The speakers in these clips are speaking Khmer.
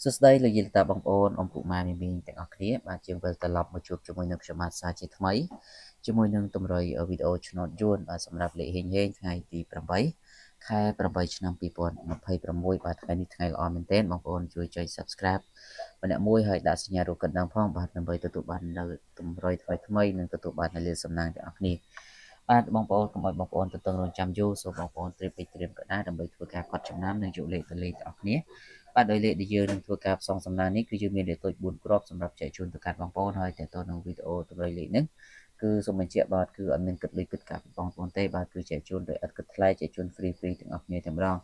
សួស្តីលោកយាយតាបងប្អូនអ៊ំពុកម៉ែមីមីងទាំងអស់គ្នាបាទយើងវិលត្រឡប់មកជួបជាមួយនឹងខ្ញុំបាទសាជាថ្មីជាមួយនឹងតម្រុយវីដេអូឆ្នោតយួនបាទសម្រាប់លេខហេងថ្ងៃទី8ខែ8ឆ្នាំ2026បាទថ្ងៃនេះថ្ងៃល្អមែនទែនបងប្អូនជួយចុច Subscribe ម្នាក់មួយហើយដាក់សញ្ញារូបកណ្ដឹងផងបាទដើម្បីទទួលបាននៅតម្រុយថ្មីនិងទទួលបាននៅលាសំណាងទាំងអស់គ្នាបាទបងប្អូនកុំឲ្យបងប្អូនទន្ទឹងរង់ចាំយូរសូមបងប្អូនត្រៀមក៏ដែរដើម្បីធ្វើការកត់ចំណាំនិងយកលេខទៅលេខទាំងអស់គ្នាបាទដោយលេខដែលយើងនឹងធ្វើការផ្សងសំណាងនេះគឺយើងមានលេខតូច4គ្រាប់សម្រាប់ចែកជូនទៅកាន់បងប្អូនហើយតើតើនៅវីដេអូតម្រុយលេខនេះគឺសូមបញ្ជាក់បាទគឺអត់មានគិតលុយគិតកាក់ពីបងប្អូនទេបាទគឺចែកជូនដោយឥតគិតថ្លៃចែកជូន free ទាំងអស់គ្នាតែម្ដង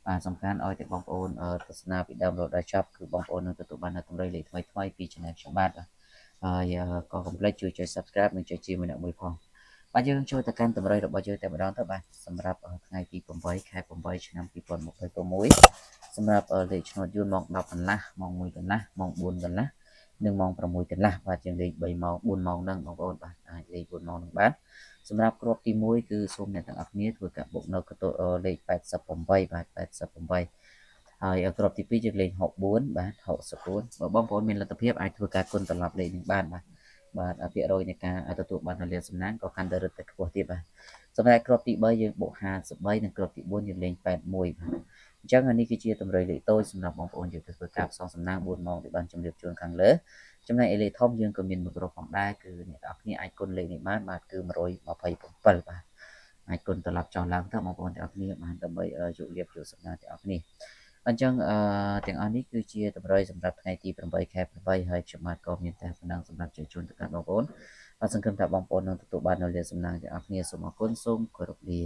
បាទសំខាន់ឲ្យតែបងប្អូនទស្សនាពីដើមរហូតដល់ចប់គឺបងប្អូននឹងទទួលបាននៅតម្រុយលេខថ្មីពី channel ខ្ញុំបាទហើយក៏កុំភ្លេចជួយចុច Subscribe និងចុចជាម្នាក់មួយផងបាទយើងចូលទៅកាន់តម្រុយរបស់យើងតែម្ដងទៅបាទសម្រាប់ថ្ងៃទី8ខែ8ឆ្នាំ2026សម្រាប់លេខឆ្នោតយួនម៉ោង10កន្លះម៉ោង1កន្លះម៉ោង4កន្លះនិងម៉ោង6កន្លះបាទយើងលេខ3ម៉ោង4ម៉ោងហ្នឹងបងប្អូនបាទអាចលេខ4ម៉ោងហ្នឹងបានសម្រាប់គ្រាប់ទី1គឺសូមអ្នកទាំងអស់គ្នាធ្វើការបុកនៅលេខ88បាទ88ហើយគ្រាប់ទី2យើងលេខ64បាទ64បើបងប្អូនមានលទ្ធភាពអាចធ្វើការគុណត្រឡប់លេខនេះបានបាទភាគរយនៃការទទួលបាននៅលាសំណាងក៏កាន់តែរឹតតែខ្ពស់ទៀតបាទសម្រាប់គ្រាប់ទី3យើងបុក53និងគ្រាប់ទី4យើងលេង81បាទអញ្ចឹងនេះគឺជាតម្រុយលេខតូចសម្រាប់បងប្អូនយើងទៅធ្វើការផ្សងសំណាង4ម៉ោងដែលបានជម្រាបជូនខាងលើចំណែកលេខធំយើងក៏មានមួយគ្រាប់ផងដែរគឺអ្នកនរគ្នាអាចគុណលេខនេះបានបាទគឺ127បាទអាចគុណត្រឡប់ចុះឡើងទៅបងប្អូនទាំងអស់គ្នាបានដើម្បីយកលៀបយកសំណាងទាំងអស់គ្នាអញ្ចឹងទាំងអស់នេះគឺជាតម្រុយសម្រាប់ថ្ងៃទី8ខែ8ហើយខ្ញុំបាទក៏មានតែប៉ុណ្ណឹងសម្រាប់ជជូនទៅកាន់បងប្អូនបាទសង្ឃឹមថាបងប្អូននឹងទទួលបាននូវលាភសំណាងទាំងអស់គ្នាសូមអរគុណសូមគោរពលា